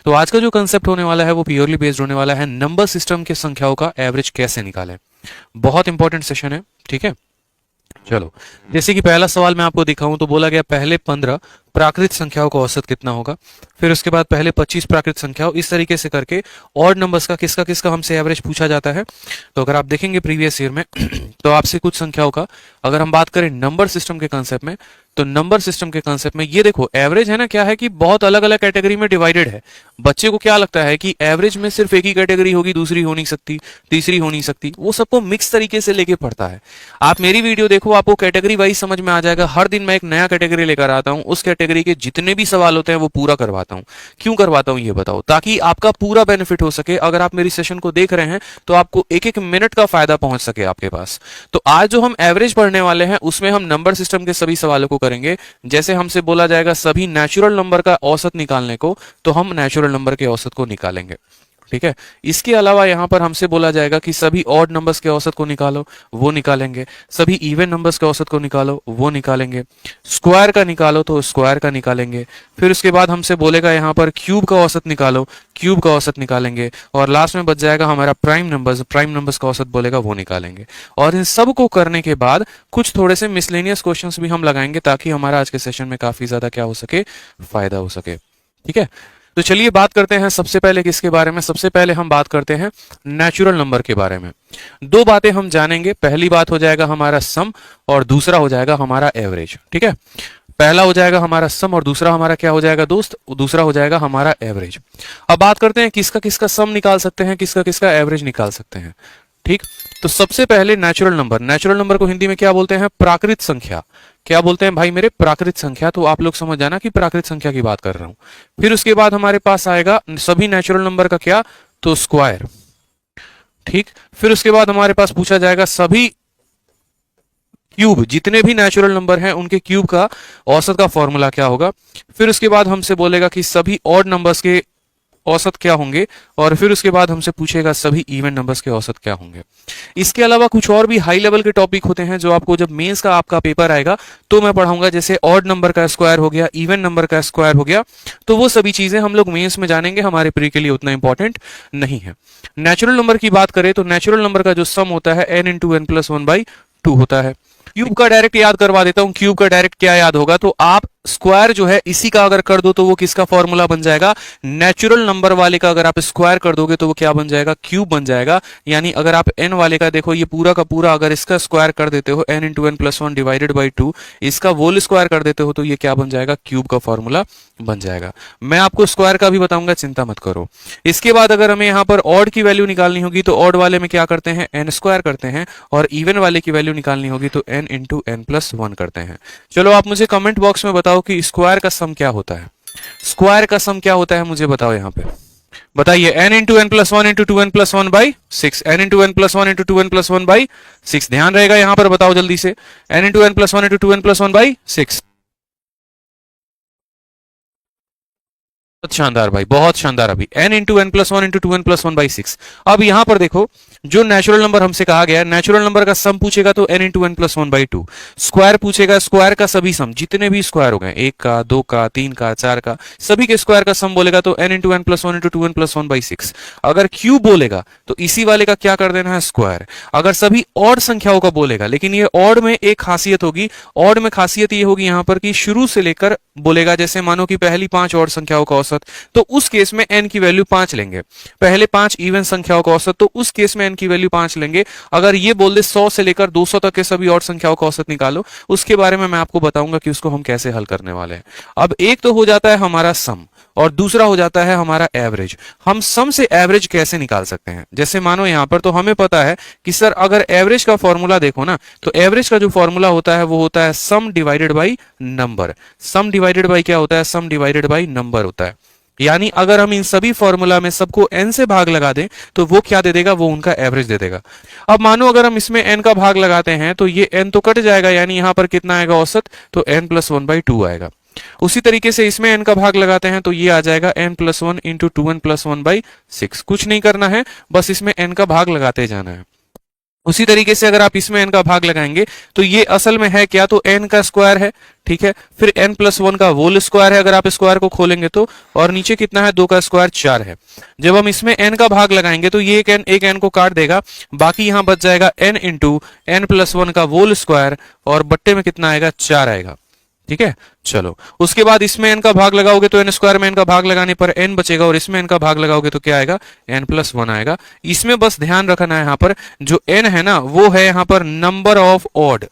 तो आज का जो कंसेप्ट होने वाला है वो प्योरली बेस्ड होने वाला है नंबर सिस्टम के संख्याओं का एवरेज कैसे निकालें। बहुत इंपॉर्टेंट सेशन है, ठीक है। चलो, जैसे कि पहला सवाल मैं आपको दिखाऊं तो बोला गया पहले 15 प्राकृत संख्याओं का औसत कितना होगा, फिर उसके बाद पहले 25 प्राकृत संख्याओं, इस तरीके से करके ऑड नंबर्स का किसका किसका हमसे एवरेज पूछा जाता है। तो अगर आप देखेंगे प्रीवियस ईयर में तो आपसे कुछ संख्याओं का, अगर हम बात करें नंबर सिस्टम के कंसेप्ट में, तो नंबर सिस्टम के कंसेप्ट में ये देखो एवरेज है ना, क्या है कि बहुत अलग अलग कैटेगरी में डिवाइडेड है। बच्चे को क्या लगता है कि एवरेज में सिर्फ एक ही कैटेगरी होगी, दूसरी हो नहीं सकती, तीसरी हो नहीं सकती, वो सबको मिक्स तरीके से लेके पढ़ता है। आप मेरी वीडियो देखो, आपको कैटेगरी वाइज समझ में आ जाएगा। हर दिन मैं एक नया कैटेगरी लेकर आता हूं, उस कैटेगरी के जितने भी सवाल होते हैं वो पूरा करवाता हूं। क्यों करवाता हूं ये बताओ, ताकि आपका पूरा बेनिफिट हो सके। अगर आप मेरी सेशन को देख रहे हैं तो आपको एक एक मिनट का फायदा पहुंच सके आपके पास। तो आज जो हम एवरेज पढ़ने वाले हैं उसमें हम नंबर सिस्टम के सभी सवालों को करेंगे। जैसे हमसे बोला जाएगा सभी नेचुरल नंबर का औसत निकालने को, तो हम नेचुरल नंबर के औसत को निकालेंगे, ठीक है। इसके अलावा यहां पर हमसे बोला जाएगा कि सभी ऑड नंबर्स के औसत को निकालो, वो निकालेंगे। सभी इवन नंबर्स के औसत को निकालो, वो निकालेंगे। स्क्वायर का निकालो तो स्क्वायर का निकालेंगे। फिर उसके बाद हमसे बोलेगा यहां पर क्यूब का औसत निकालो, क्यूब का औसत निकालेंगे। और लास्ट में बच जाएगा हमारा प्राइम नंबर्स का औसत बोलेगा, वो निकालेंगे। और इन सब को करने के बाद कुछ थोड़े से मिसलेनियस क्वेश्चंस भी हम लगाएंगे, ताकि हमारा आज के सेशन में काफी ज्यादा क्या हो सके, फायदा हो सके, ठीक है। तो चलिए बात करते हैं सबसे पहले किसके बारे में। सबसे पहले हम बात करते हैं नेचुरल नंबर के बारे में। दो बातें हम जानेंगे। पहली बात हो जाएगा हमारा सम और दूसरा हो जाएगा हमारा एवरेज, ठीक है। पहला हो जाएगा हमारा सम और दूसरा हमारा क्या हो जाएगा दोस्त, दूसरा हो जाएगा हमारा एवरेज। अब बात करते हैं किसका किसका सम निकाल सकते हैं, किसका किसका एवरेज निकाल सकते हैं, ठीक। तो सबसे पहले नेचुरल नंबर, नेचुरल नंबर को हिंदी में क्या बोलते हैं, प्राकृत संख्या। क्या बोलते हैं भाई मेरे, प्राकृत संख्या। तो आप लोग समझ जाना कि प्राकृत संख्या की बात कर रहा हूं। फिर उसके बाद हमारे पास आएगा सभी नेचुरल नंबर का क्या, तो स्क्वायर, ठीक। फिर उसके बाद हमारे पास पूछा जाएगा सभी क्यूब, जितने भी नेचुरल नंबर हैं उनके क्यूब का औसत का फॉर्मूला क्या होगा। फिर उसके बाद हमसे बोलेगा कि सभी ऑड नंबर्स के औसत क्या होंगे। और फिर उसके बाद हमसे पूछेगा सभी इवन नंबर्स के औसत क्या होंगे। इसके अलावा कुछ और भी हाई लेवल के टॉपिक होते हैं जो आपको जब मेंस का आपका पेपर आएगा तो मैं पढ़ाऊंगा। जैसे ऑड नंबर का स्क्वायर हो गया, इवन नंबर का स्क्वायर हो गया, तो वो सभी चीजें हम लोग मेंस में जानेंगे, हमारे प्री के लिए उतना इंपॉर्टेंट नहीं है। नेचुरल नंबर की बात करें तो नेचुरल नंबर का जो सम होता है n इंटू एन प्लस 1/2 होता है। क्यूब का डायरेक्ट याद करवा देता हूं। क्यूब का डायरेक्ट क्या याद होगा, तो आप स्क्वायर जो है इसी का अगर कर दो तो वो किसका फॉर्मूला बन जाएगा, नेचुरल नंबर वाले का अगर आप स्क्वायर कर दोगे तो वो क्या बन जाएगा, क्यूब बन जाएगा। यानी अगर आप n वाले का देखो, ये पूरा का पूरा अगर इसका स्क्वायर कर देते हो n इंटू एन प्लस 1/2, इसका होल स्क्वायर कर देते हो तो ये क्या बन जाएगा, क्यूब का फॉर्मूला बन जाएगा। मैं आपको स्क्वायर का भी बताऊंगा, चिंता मत करो। इसके बाद अगर हमें यहां पर ऑड की वैल्यू निकालनी होगी तो ऑड वाले में क्या करते हैं, n स्क्वायर करते हैं। और इवन वाले की वैल्यू निकालनी होगी तो n इंटू एन प्लस 1 करते हैं। चलो आप मुझे कमेंट बॉक्स में बताओ कि स्क्वायर का सम क्या होता है। स्क्वायर का सम क्या होता है मुझे बताओ, यहां पे बताइए। n into n plus 1 into 2n plus 1/6, n into n plus 1 into 2n plus 1/6। ध्यान रहेगा यहां पर, बताओ जल्दी से। n into n plus 1 into 2n plus 1/6। बहुत शानदार भाई, बहुत शानदार। अभी n into n plus 1 into 2n plus 1/6। अब यहां पर देखो, जो नेचुरल नंबर हमसे कहा गया, नेचुरल नंबर का सम पूछेगा तो n into n plus 1/2। Square पूछेगा, स्क्वायर का सभी सम, जितने भी स्क्वायर हो गए, 1 का, 2 का, 3 का, 4 का, सभी के स्क्वायर का सम बोलेगा तो n into n plus 1 into 2n plus 1/6। अगर क्यूब बोलेगा तो इसी वाले का क्या कर देना है, स्क्वायर। अगर सभी ऑड संख्याओं का बोलेगा, लेकिन ये ऑड में एक खासियत होगी, ऑड में खासियत ये होगी यहां पर कि शुरू से लेकर बोलेगा, जैसे मानो कि पहली 5 ऑड संख्याओं का औसत, तो उस केस में n की वैल्यू 5 लेंगे। पहले 5 इवन संख्याओं का औसत, तो उस केस में n की वैल्यू 5 लेंगे। अगर ये बोल दे 100 से लेकर 200 तक के सभी ऑड संख्याओं का औसत निकालो, उसके बारे में मैं आपको बताऊंगा कि उसको हम कैसे हल करने वाले हैं। अब एक तो हो जाता है हमारा सम और दूसरा हो जाता है हमारा एवरेज। हम सम से एवरेज कैसे निकाल सकते हैं, जैसे मानो यहां पर तो हमें पता है कि सर अगर एवरेज का फॉर्मूला देखो ना, तो एवरेज का जो फॉर्मूला होता है वो होता है सम divided by number. Some divided by क्या होता है, सम डिवाइडेड बाई नंबर होता है। यानी अगर हम इन सभी फॉर्मूला में सबको n से भाग लगा दें तो वो क्या दे देगा, वो उनका एवरेज दे देगा। अब मानो अगर हम इसमें n का भाग लगाते हैं तो ये n तो कट जाएगा, यानी यहां पर कितना आएगा औसत, तो n प्लस 1/2 आएगा। उसी तरीके से इसमें n का भाग लगाते हैं तो ये आ जाएगा n plus 1 into 2n plus 1/6। कुछ नहीं करना है, बस इसमें n का भाग लगाते जाना है। उसी तरीके से अगर आप इसमें n का भाग लगाएंगे तो ये असल में है क्या, तो n का स्क्वायर है, ठीक है, फिर n+1 का होल स्क्वायर है अगर आप स्क्वायर को खोलेंगे तो, और नीचे कितना है, 2 का स्क्वायर 4 है। जब हम इसमें n का भाग लगाएंगे तो ये एक n को काट देगा, बाकी यहां बच जाएगा n इंटू n+1 का होल स्क्वायर, और बट्टे में कितना आएगा, 4 आएगा, ठीक है। चलो उसके बाद इसमें n का भाग लगाओगे तो n स्क्वायर में n का भाग लगाने पर n बचेगा, और इसमें n का भाग लगाओगे तो क्या आएगा, n+1 आएगा। इसमें बस ध्यान रखना है, यहाँ पर जो n है ना वो है यहाँ पर नंबर ऑफ ऑड,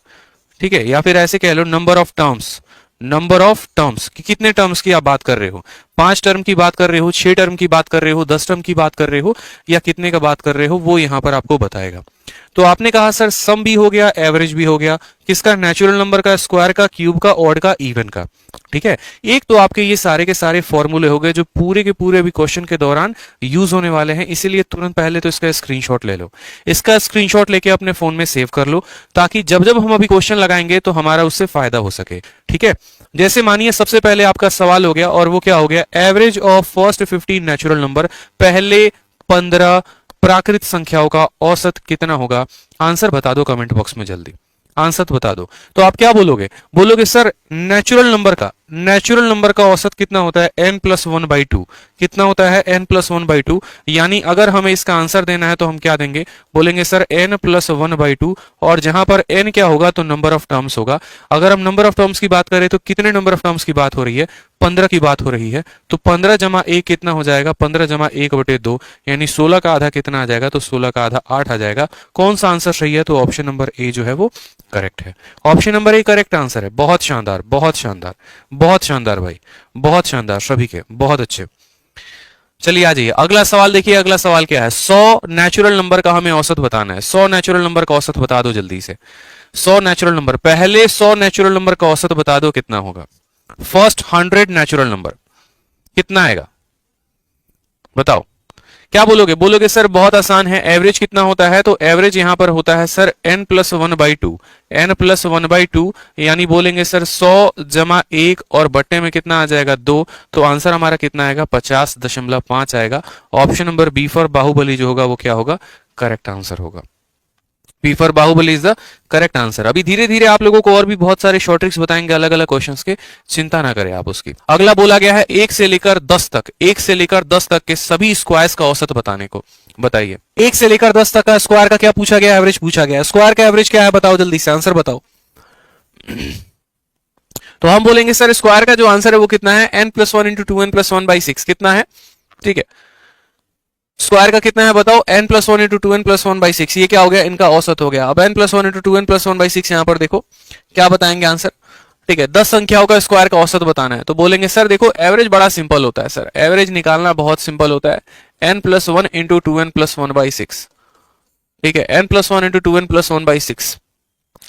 ठीक है, या फिर ऐसे कह लो number of terms, number of terms कि कितने टर्म्स की आप बात कर रहे हो, 5 टर्म की बात कर रहे हो, 6 टर्म की बात कर रहे हो, 10 टर्म की बात कर रहे हो, या कितने का बात कर रहे हो, वो यहां पर आपको बताएगा। तो आपने कहा सर सम भी हो गया, एवरेज भी हो गया, किसका, नेचुरल नंबर का, स्क्वायर का, क्यूब का, ऑड का, इवन का, ठीक है। एक तो आपके ये सारे के सारे फॉर्मूले हो गए जो पूरे के पूरे अभी क्वेश्चन के दौरान यूज होने वाले हैं, इसीलिए तुरंत पहले तो इसका स्क्रीनशॉट ले लो, इसका स्क्रीनशॉट लेके अपने फोन में सेव कर लो, ताकि जब जब हम अभी क्वेश्चन लगाएंगे तो हमारा उससे फायदा हो सके, ठीक है। जैसे मानिए सबसे पहले आपका सवाल हो गया, और वो क्या हो गया, average of first 15 natural number, पहले 15 प्राकृत संख्याओं का औसत कितना होगा। आंसर बता दो कमेंट बॉक्स में जल्दी, आंसर बता दो। तो आप क्या बोलोगे, बोलोगे सर नेचुरल नंबर का औसत कितना होता है, n+1/2, कितना होता है, n+1/2, यानी अगर हमें इसका आंसर देना है तो हम क्या देंगे, बोलेंगे सर n+1/2, और जहां पर n क्या होगा, तो नंबर ऑफ टर्म्स होगा। अगर हम नंबर ऑफ टर्म्स की बात करें तो कितने नंबर ऑफ टर्म्स की बात हो रही है, 15 की बात हो रही है, तो 15 जमा 1 कितना हो जाएगा, 15 जमा 1/2, यानी 16 का आधा कितना आ जाएगा, तो 16 का आधा 8 आ जाएगा। कौन सा आंसर सही है, तो ऑप्शन नंबर ए जो है वो करेक्ट है, option number A correct answer है। बहुत शानदार, बहुत शानदार, बहुत शानदार भाई, बहुत शानदार सभी के, बहुत अच्छे। चलिए आ जाइए अगला सवाल, देखिए अगला सवाल क्या है, 100 नेचुरल नंबर का हमें औसत बताना है। 100 नेचुरल नंबर का औसत बता दो जल्दी से, 100 नेचुरल नंबर, पहले 100 नेचुरल नंबर का औसत बता दो कितना होगा, फर्स्ट 100 नेचुरल नंबर कितना आएगा, बताओ क्या बोलोगे, बोलोगे सर बहुत आसान है, एवरेज कितना होता है, तो एवरेज यहां पर होता है सर n+1/2, n+1/2, यानी बोलेंगे सर 100 जमा 1 और बट्टे में कितना आ जाएगा, 2, तो आंसर हमारा कितना आएगा, 50.5 आएगा। Option number B for Baahubali जो होगा वो क्या होगा, करेक्ट आंसर होगा। B for Baahubali is the correct answer. अभी धीरे धीरे आप लोगों को और भी बहुत सारे शॉर्ट ट्रिक्स बताएंगे अलग अलग क्वेश्चंस के, चिंता ना करें आप उसकी। अगला बोला गया है 1 से लेकर 10 तक, 1 से लेकर 10 तक के सभी स्क्वायर्स का औसत बताने को। बताइए 1 से लेकर 10 तक का स्क्वायर का क्या पूछा गया, एवरेज पूछा गया, स्क्वायर का एवरेज क्या है बताओ जल्दी से, आंसर बताओ। तो हम बोलेंगे सर स्क्वायर का जो आंसर है वो कितना है, n+1 इंटू 2n+1/6 कितना है, ठीक है। स्क्वायर का कितना है बताओ, n+1 इंटू 2n+1/6, ये क्या हो गया, इनका औसत हो गया। अब n+1 इंटू 2n+1/6 यहां पर देखो क्या बताएंगे आंसर, ठीक है। 10 संख्याओं का स्क्वायर का औसत बताना है, तो बोलेंगे सर देखो एवरेज बड़ा सिंपल होता है सर, एवरेज निकालना बहुत सिंपल होता है, n+1 इंटू 2n+1/6, ठीक है, n+1 इंटू 2n+1/6,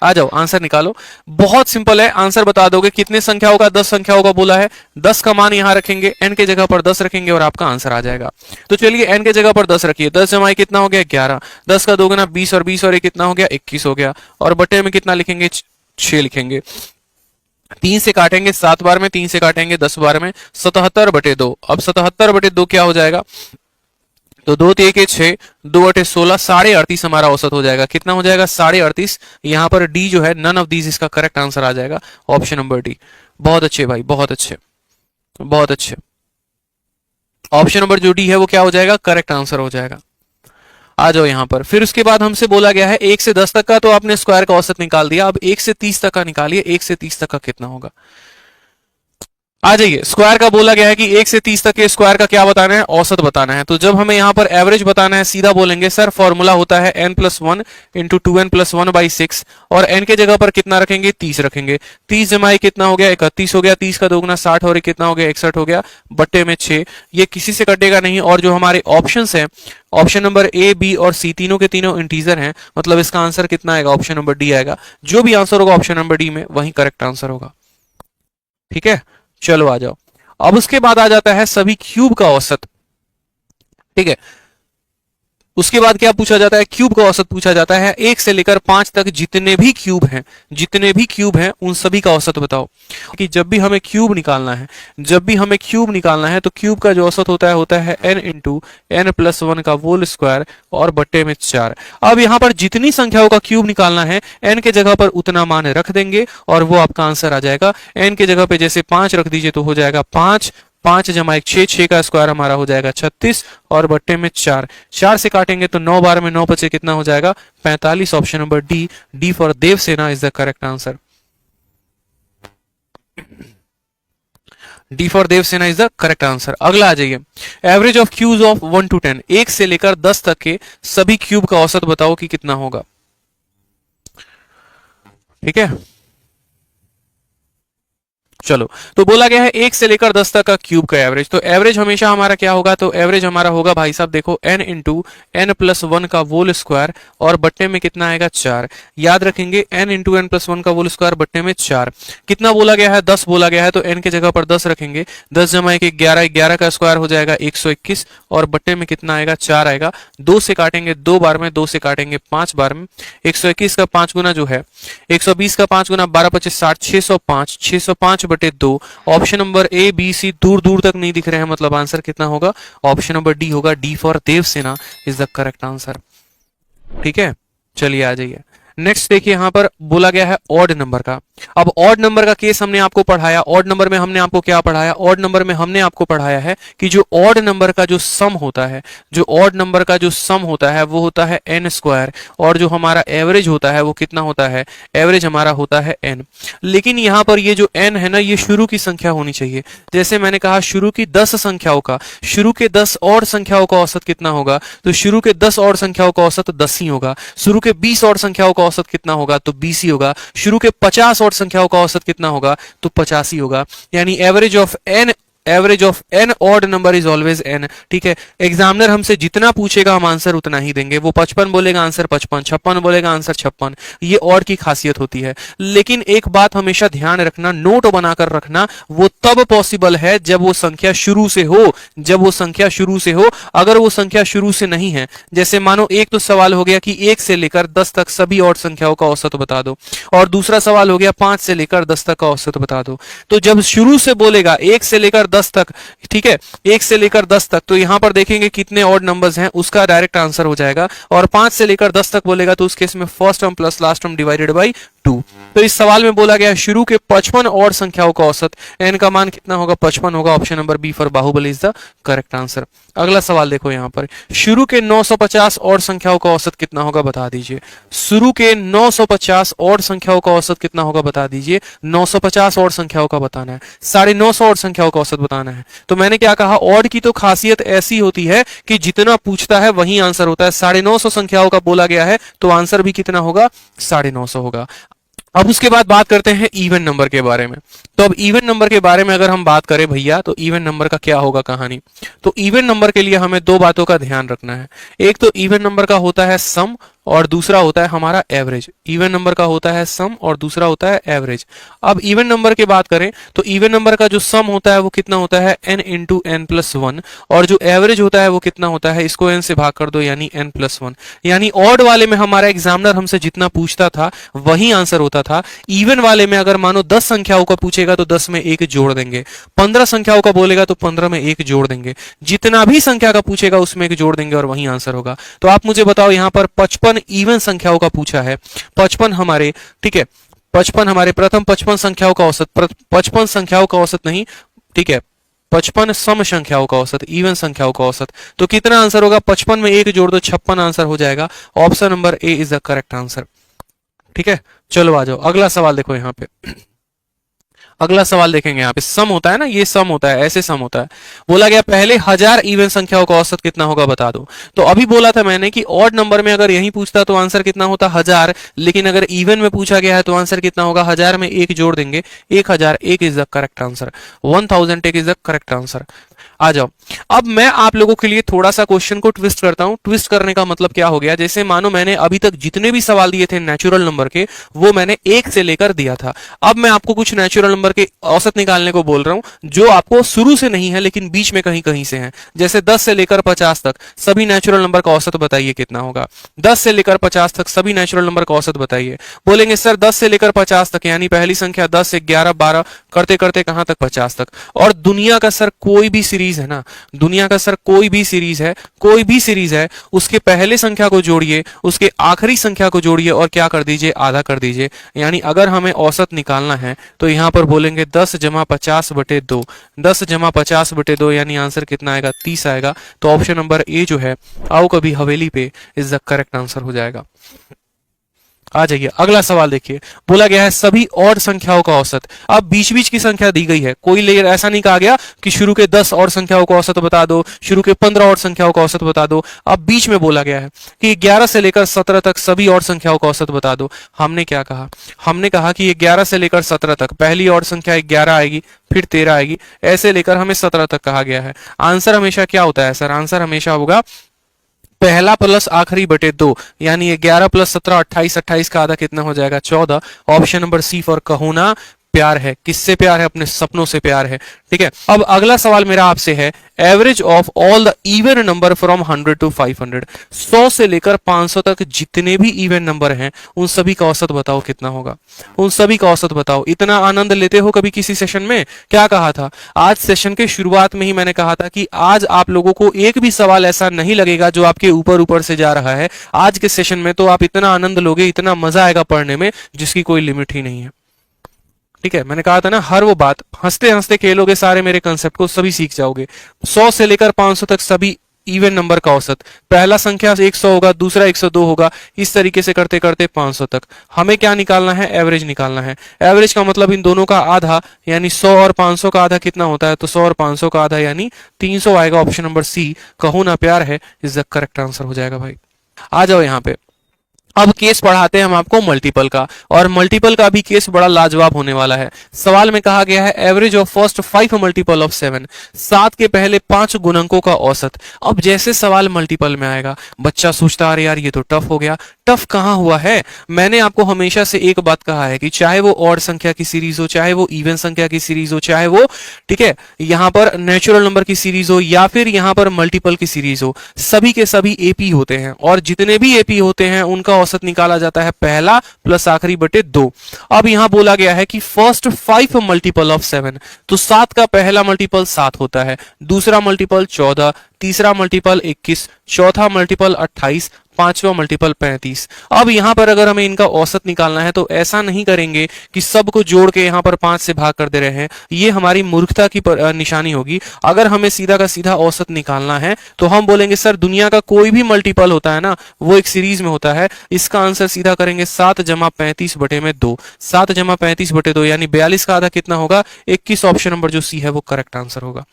आ जाओ आंसर निकालो। बहुत सिंपल है, आंसर बता दोगे। कितने संख्याओं का, 10 संख्याओं का बोला है, 10 का मान यहां रखेंगे, n के जगह पर 10 रखेंगे और आपका आंसर आ जाएगा। तो चलिए n के जगह पर 10 रखिए, 10 जमा कितना हो गया, 11, 10 का 2 गुना 20 और 20 और ये कितना हो गया, 21 हो गया, और बटे में कितना लिखेंगे, 6 लिखेंगे। 3 से काटेंगे 7 बार में, 3 से काटेंगे 10 बार में, 77/2। अब 77/2 क्या हो जाएगा, तो 2 3 के 6, 2/16, 38.5 हमारा औसत हो जाएगा। कितना हो जाएगा, 38.5। यहां पर डी जो है, नन ऑफ दीज इसका करेक्ट आंसर आ जाएगा, ऑप्शन नंबर डी। बहुत अच्छे भाई, बहुत अच्छे, बहुत अच्छे। ऑप्शन नंबर जो डी है वो क्या हो जाएगा, करेक्ट आंसर हो जाएगा। आ जाओ यहां पर, फिर उसके बाद हमसे बोला गया है 1 से 10 तक का, तो आपने स्क्वायर का औसत निकाल दिया। अब 1 से 30 तक का निकालिए, 1 से 30 तक का कितना होगा, आ जाइए। स्क्वायर का बोला गया है कि 1 से 30 तक के स्क्वायर का क्या बताना है, औसत बताना है। तो जब हमें यहां पर एवरेज बताना है, सीधा बोलेंगे सर फॉर्मूला होता है n+1 इंटू 2n+1/6, और n के जगह पर कितना रखेंगे, 30 रखेंगे। 30 जमाई कितना हो गया, 31 हो गया, 30 का 2 गुना 60 और कितना हो गया, 61 हो गया, बट्टे में 6। ये किसी से कटेगा नहीं, और जो हमारे ऑप्शन है, ऑप्शन नंबर ए, बी और सी तीनों के तीनों इंटीजर हैं, मतलब इसका आंसर कितना आएगा, ऑप्शन नंबर डी आएगा। जो भी आंसर होगा ऑप्शन नंबर डी में, वही करेक्ट आंसर होगा, ठीक है। चलो आ जाओ, अब उसके बाद आ जाता है सभी क्यूब का औसत, ठीक है। उसके बाद क्या पूछा जाता है, क्यूब का औसत पूछा जाता है। 1 से लेकर 5 तक जितने भी क्यूब हैं उन सभी का औसत बताओ। कि जब भी हमें क्यूब निकालना है तो क्यूब का जो औसत होता है n इंटू n प्लस 1 का होल स्क्वायर और बट्टे में 4। अब यहां पर जितनी संख्याओं का क्यूब निकालना है n के जगह पर उतना मान रख देंगे और वो आपका आंसर आ जाएगा। n के जगह पे जैसे 5 रख दीजिए तो हो जाएगा 5, 5 जमा 1 6, 6 का स्क्वायर हमारा हो जाएगा 36 और बट्टे में 4, 4 से काटेंगे तो 9 बार में 9 बचे कितना हो जाएगा 45। Option number D for Devsena is the correct answer. D for Devsena is the correct answer. अगला आ जाइए, average of cube of 1 to 10, 1 से लेकर 10 तक के सभी क्यूब का औसत बताओ कि कितना होगा। ठीक है, चलो तो बोला गया है 1 से लेकर 10 तक का क्यूब का एवरेज। तो एवरेज हमेशा हमारा क्या होगा, तो एवरेज हमारा होगा भाई साहब देखो n इंटू n प्लस 1 का होल स्क्वायर और बट्टे में कितना आएगा 4। याद रखेंगे n इंटू n प्लस 1 का होल स्क्वायर बट्टे में 4। कितना बोला गया है, 10 बोला गया है तो n के जगह पर 10 रखेंगे। 10 जमा 1 11, 11 का स्क्वायर हो जाएगा 121 और बट्टे में कितना आएगा 4 आएगा। 2 से काटेंगे 2 बार में, 2 से काटेंगे 5 बार में। 121 का 5 गुना जो है 120 का 5 गुना 12 25 60, 605, 605 बटे 2। Option number A B C दूर दूर तक नहीं दिख रहे हैं, मतलब आंसर कितना होगा, ऑप्शन नंबर डी होगा। D for Devsena is the correct answer. ठीक है, चलिए आ जाइए नेक्स्ट। देखिए यहां पर बोला गया है ऑड नंबर का। अब ऑड नंबर का केस हमने आपको पढ़ाया, ऑड नंबर में हमने आपको क्या पढ़ाया, ऑड नंबर में हमने आपको पढ़ाया है कि जो ऑड नंबर का जो सम होता है, जो ऑड नंबर का जो सम होता है वो होता है n स्क्वायर और जो हमारा एवरेज होता है वो कितना होता है, एवरेज हमारा होता है n। लेकिन यहां पर ये जो n है ना, ये शुरू की संख्या होनी चाहिए। जैसे मैंने कहा शुरू की 10 संख्याओं का, शुरू के 10 और संख्याओं का औसत कितना होगा, तो शुरू के 10 और संख्याओं का औसत 10 ही होगा। शुरू के 20 और संख्याओं का औसत कितना होगा, तो 20 ही होगा। शुरू के 50 और संख्याओं का औसत कितना होगा, तो 50 ही होगा। यानी average of n odd number is always n. ठीक है, एग्जामिनर हमसे जितना पूछेगा हम आंसर उतना ही देंगे। वो 55 बोलेगा आंसर 55, 56 बोलेगा आंसर 56। ये ऑड की खासियत होती है। लेकिन एक बात हमेशा ध्यान रखना, नोट बनाकर रखना, वो तब पॉसिबल है जब वो संख्या शुरू से हो, जब वो संख्या शुरू से हो। अगर वो संख्या शुरू से नहीं है, जैसे मानो एक तो सवाल हो गया कि 1 से लेकर 10 तक सभी ऑड संख्याओं का औसत बता दो, और दूसरा सवाल हो गया 5 से लेकर 10 तक का औसत बता दो। तो जब शुरू से बोलेगा 1 से लेकर 10 तक, ठीक है, 1 से लेकर 10 तक, तो यहां पर देखेंगे कितने ऑड नंबर्स हैं, उसका डायरेक्ट आंसर हो जाएगा। और 5 से लेकर 10 तक बोलेगा तो उस केस में first term plus last term divided by 2। तो इस सवाल में बोला गया शुरू के 55 और संख्याओं का औसत, n का मान कितना होगा, 55 होगा। Option number B for Baahubali is the correct answer. अगला सवाल देखो यहां पर, शुरू के 950 और संख्याओं का औसत कितना होगा बता दीजिए। शुरू के 950 और संख्याओं का औसत कितना होगा बता दीजिए। 950 और संख्याओं का बताना है, 950 और संख्याओं का औसत बताना है। तो मैंने क्या कहा, ऑड की तो खासियत ऐसी होती है कि जितना पूछता है वही आंसर होता है। 950 संख्याओं का बोला गया है तो आंसर भी कितना होगा, 950 होगा। अब उसके बाद बात करते हैं इवन नंबर के बारे में। तो अब इवन नंबर के बारे में अगर हम बात करें भैया, तो इवन नंबर का क्या होगा कहानी। तो इवन नंबर के लिए हमें दो बातों का ध्यान रखना है। एक तो इवन नंबर का होता है सम और दूसरा होता है हमारा एवरेज। इवन नंबर का होता है सम और दूसरा होता है एवरेज। अब इवन नंबर की बात करें तो इवन नंबर का जो सम होता है वो कितना होता है, n इंटू n प्लस 1, और जो एवरेज होता है वो कितना होता है, इसको n से भाग कर दो यानी n प्लस 1। यानी ऑड वाले में हमारा एग्जामिनर हमसे जितना पूछता था वही आंसर होता था। इवन वाले में अगर मानो 10 संख्याओं का पूछेगा तो 10 में 1 जोड़ देंगे, 15 संख्याओं का बोलेगा तो 15 में 1 जोड़ देंगे, जितना भी संख्या का पूछेगा उसमें 1 जोड़ देंगे और वही आंसर होगा। तो आप मुझे बताओ, यहां पर 55 इवन संख्याओं का पूछा है, 55 हमारे, ठीक है, 55 हमारे प्रथम 55 संख्याओं का औसत, 55 संख्याओं का औसत नहीं, ठीक है, 55 सम संख्याओं का औसत, इवन संख्याओं का औसत। तो कितना आंसर होगा, 55 में 1 जोड़ दो 56 आंसर हो जाएगा। Option number A is the correct answer. ठीक है, चलो आ जाओ अगला सवाल देखो यहाँ पे। अगला सवाल देखेंगे, यहाँ पे सम होता है ना, ये सम होता है, ऐसे सम होता है। बोला गया पहले 1000 इवन संख्याओं का औसत कितना होगा बता दो। तो अभी बोला था मैंने कि ऑड नंबर में अगर यही पूछता तो आंसर कितना होता 1000, लेकिन अगर इवन में पूछा गया है तो आंसर कितना होगा, 1000 में 1 जोड़ देंगे, 1001 is the correct answer. 1001 is the correct answer. आ जाओ। अब मैं आप लोगों के लिए थोड़ा सा क्वेश्चन को ट्विस्ट करता हूं। ट्विस्ट करने का मतलब क्या हो गया, जैसे मानो मैंने अभी तक जितने भी सवाल दिए थे नेचुरल नंबर के, वो मैंने 1 से लेकर दिया था। अब मैं आपको कुछ नेचुरल नंबर के औसत निकालने को बोल रहा हूं जो आपको शुरू से नहीं है लेकिन बीच में कहीं कहीं से है। जैसे 10 से लेकर 50 तक सभी नेचुरल नंबर का औसत बताइए कितना होगा। 10 से लेकर 50 तक सभी नेचुरल नंबर का औसत बताइए। बोलेंगे सर 10 से लेकर 50 तक यानी पहली संख्या 10, 11, 12 करते करते कहां तक 50 तक। और दुनिया का सर कोई भी सीरीज है ना, दुनिया का सर कोई भी सीरीज है, कोई भी सीरीज है, उसके पहले संख्या को जोड़िए, उसके आखिरी संख्या को जोड़िए और क्या कर दीजिए, आधा कर दीजिए। यानी अगर हमें औसत निकालना है तो यहां पर बोलेंगे 10 जमा 50 बटे 2, 10 जमा 50 बटे 2 यानी आंसर कितना आएगा, 30 आएगा। तो ऑप्शन नंबर ए जो है आओ कभी हवेली पे इज द करेक्ट आंसर हो जाएगा। आ जाइए अगला सवाल देखिए, बोला गया है सभी ऑड संख्याओं का औसत। अब बीच बीच की संख्या दी गई है, कोई लेयर ऐसा नहीं कहा गया कि शुरू के 10 ऑड संख्याओं का औसत बता दो, शुरू के 15 ऑड संख्याओं का औसत बता दो। अब बीच में बोला गया है कि 11 से लेकर 17 तक सभी ऑड संख्याओं का औसत बता दो। हमने क्या कहा, हमने कहा कि 11 से लेकर 17 तक पहली ऑड संख्या 11 आएगी, फिर 13 आएगी, ऐसे लेकर हमें 17 तक कहा गया है। आंसर हमेशा क्या होता है सर, आंसर हमेशा होगा पहला प्लस आखिरी बटे 2 यानी 11 प्लस 17 28, 28 का आधा कितना हो जाएगा, 14। ऑप्शन नंबर सी फॉर कहो ना प्यार है। किससे प्यार है, अपने सपनों से प्यार है। ठीक है, अब अगला सवाल मेरा आपसे है, average of all the even number from 100 to 500, 100 से लेकर 500 तक जितने भी इवन नंबर हैं उन सभी का औसत बताओ कितना होगा, उन सभी का औसत बताओ। इतना आनंद लेते हो कभी किसी सेशन में? क्या कहा था आज सेशन के शुरुआत में ही, मैंने कहा था कि आज आप लोगों को एक भी सवाल ऐसा नहीं लगेगा जो आपके ऊपर ऊपर से जा रहा है। आज के सेशन में तो आप इतना आनंद लोगे, इतना मजा आएगा पढ़ने में जिसकी कोई लिमिट ही नहीं है। ठीक है, मैंने कहा था ना, हर वो बात हंसते हंसते खेलोगे, सारे मेरे कंसेप्ट को सभी सीख जाओगे। 100 से लेकर 500 तक सभी इवन नंबर का औसत, पहला संख्या 100 होगा, दूसरा 102 होगा, इस तरीके से करते करते 500 तक। हमें क्या निकालना है, एवरेज निकालना है। एवरेज का मतलब इन दोनों का आधा, यानी 100 और 500 का आधा कितना होता है, तो 100 और 500 का आधा यानी 300 आएगा। ऑप्शन नंबर सी कहो ना प्यार है इज द करेक्ट आंसर हो जाएगा भाई। आ जाओ यहाँ पे, अब केस पढ़ाते हैं हम आपको मल्टीपल का, और मल्टीपल का भी केस बड़ा लाजवाब होने वाला है। सवाल में कहा गया है average of first 5 multiple of 7, 7 के पहले 5 गुणकों का औसत। अब जैसे सवाल मल्टीपल में आएगा बच्चा सोचता अरे यार ये तो टफ हो गया। टफ कहां हुआ है, मैंने आपको हमेशा से एक बात कहा है कि चाहे वो ऑड संख्या की सीरीज हो, चाहे वो इवन संख्या की सीरीज हो, चाहे वो ठीक है यहां पर नेचुरल नंबर की सीरीज हो या फिर यहां पर मल्टीपल की सीरीज हो, सभी के सभी एपी होते हैं, और जितने भी एपी होते हैं उनका औसत निकाला जाता है पहला प्लस आखिरी बटे 2। अब यहां बोला गया है कि फर्स्ट 5 मल्टीपल ऑफ 7, तो 7 का पहला मल्टीपल 7 होता है, दूसरा मल्टीपल 14, तीसरा मल्टीपल 21, चौथा मल्टीपल 28, पांचवा मल्टीपल 35। अब यहां पर अगर हमें इनका औसत निकालना है तो ऐसा नहीं करेंगे कि सबको जोड़ के यहां पर 5 से भाग कर दे रहे हैं, ये हमारी मूर्खता की निशानी होगी। अगर हमें सीधा का सीधा औसत निकालना है तो हम बोलेंगे सर दुनिया का कोई भी मल्टीपल होता है ना वो एक सीरीज में होता है। इसका आंसर सीधा करेंगे 7 जमा 35 बटे में 2, 7 जमा 35 बटे 2 यानी 42 का आधा कितना होगा, 21। ऑप्शन नंबर जो सी है वो करेक्ट आंसर होगा।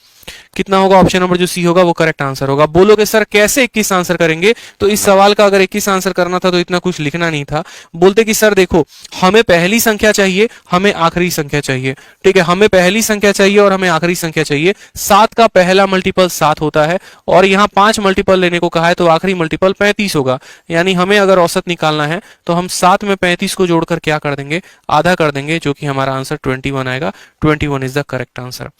कितना होगा, ऑप्शन नंबर जो सी होगा वो करेक्ट आंसर होगा। बोलोगे सर कैसे 21 आंसर करेंगे, तो इस सवाल का अगर 21 आंसर करना था तो इतना कुछ लिखना नहीं था। बोलते कि सर देखो हमें पहली संख्या चाहिए, हमें आखिरी संख्या चाहिए। ठीक है, हमें पहली संख्या चाहिए और हमें आखिरी संख्या चाहिए। 7 का पहला मल्टीपल 7 होता है और यहाँ 5 मल्टीपल लेने को कहा है तो आखिरी मल्टीपल 35 होगा। यानी हमें अगर औसत निकालना है तो हम 7 में 35 को जोड़कर क्या कर देंगे, आधा कर देंगे, जो कि हमारा आंसर 21 आएगा। 21 इज द करेक्ट आंसर।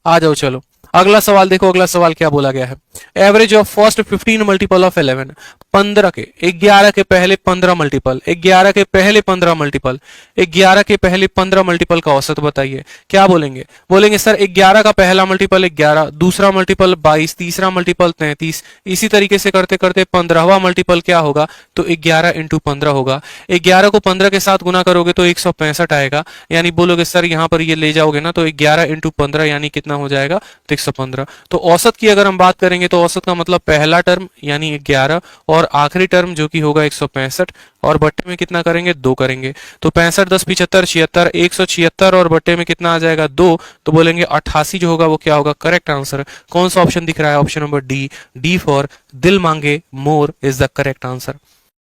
आ जाओ चलो अगला सवाल देखो, अगला सवाल क्या बोला गया है, average of first 15 multiple of 11, 15 के 11 के पहले 15 मल्टीपल, 11 के पहले 15 मल्टीपल, 11 के पहले 15 मल्टीपल का औसत बताइए। क्या बोलेंगे, बोलेंगे सर 11 का पहला मल्टीपल 11, दूसरा मल्टीपल 22, तीसरा मल्टीपल 33, इसी तरीके से करते करते 15वां मल्टीपल क्या होगा, तो 11 इंटू 15 होगा। 11 को 15 के साथ गुना करोगे तो 165 आएगा। यानी बोलोगे सर यहाँ पर ये ले जाओगे ना तो 11 इंटू 15 यानी कितना हो जाएगा, 115। तो औसत की अगर हम बात करेंगे तो औसत का मतलब पहला टर्म यानी 11 और आखिरी टर्म जो कि होगा 165, और बट्टे में कितना करेंगे, 2 करेंगे। तो 65 10 75 76, 176 और बट्टे में कितना आ जाएगा, 2। तो बोलेंगे 88 जो होगा वो क्या होगा, करेक्ट आंसर। कौन सा ऑप्शन दिख रहा है, option number D, D for दिल मांगे more is the correct answer.